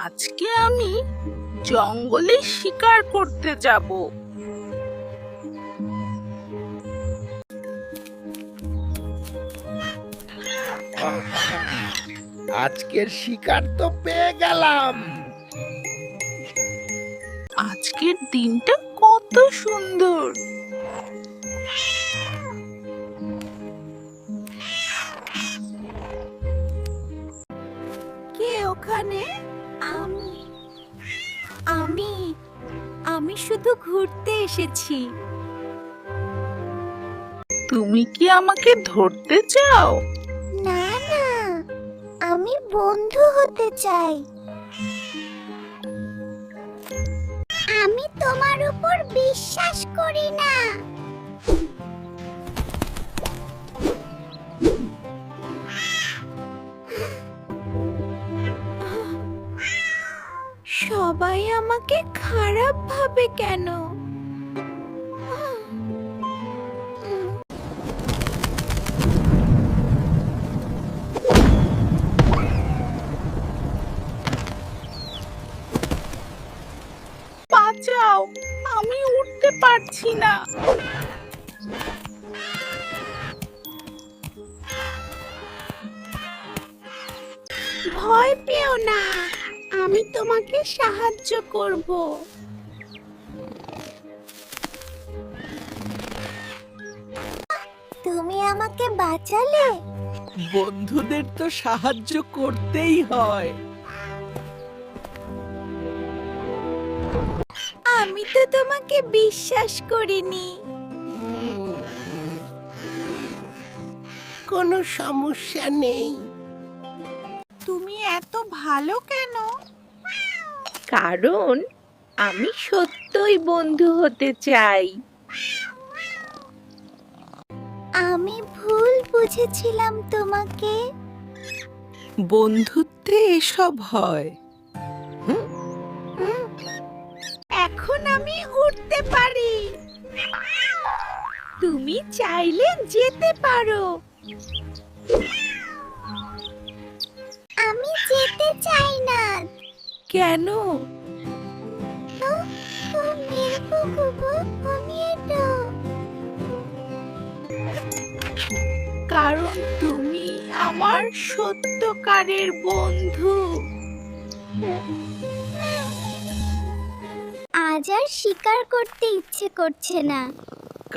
আজকে আমি জঙ্গলে শিকার করতে যাব। আজকের শিকার তো পেয়ে গেলাম। আজকের দিনটা কত সুন্দর। কে ওখানে? আমি আমি আমি শুধু ঘুরতে এসেছি। তুমি কি আমাকে ধরতে চাও? না না, আমি বন্ধু হতে চাই। আমি তোমার উপর বিশ্বাস করি না। সবাই আমাকে খারাপ ভাবে কেন? বাঁচাও, আমি উঠতে পারছি না। ভয় পেও না, আমি তোমাকে সাহায্য করব। তুমি আমাকে বাঁচালে। বন্ধুদের তো সাহায্য করতেই হয়। আমি তো তোমাকে বিশ্বাস করিনি। কোনো সমস্যা নেই। তুমি এত ভালো কেন? কারণ আমি সত্যই বন্ধু হতে চাই। আমি ভুল বুঝেছিলাম তোমাকে। বন্ধুত্বে এসব হয়। এখন আমি উঠতে পারি। তুমি চাইলে যেতে পারো। আমি যেতে চাই না। কেন? কারণ তুমি আমার সত্যকারের বন্ধু। আজ আর শিকার করতে ইচ্ছে করছে না।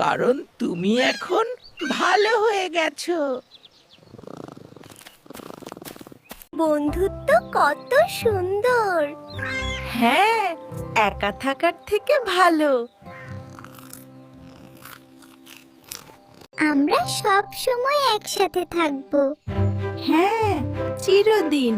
কারণ তুমি এখন ভালো হয়ে গেছো। বন্ধুত্ব কত সুন্দর। হ্যাঁ, একা থাকার থেকে ভালো। আমরা সব সময় একসাথে থাকবো। হ্যাঁ, চিরদিন।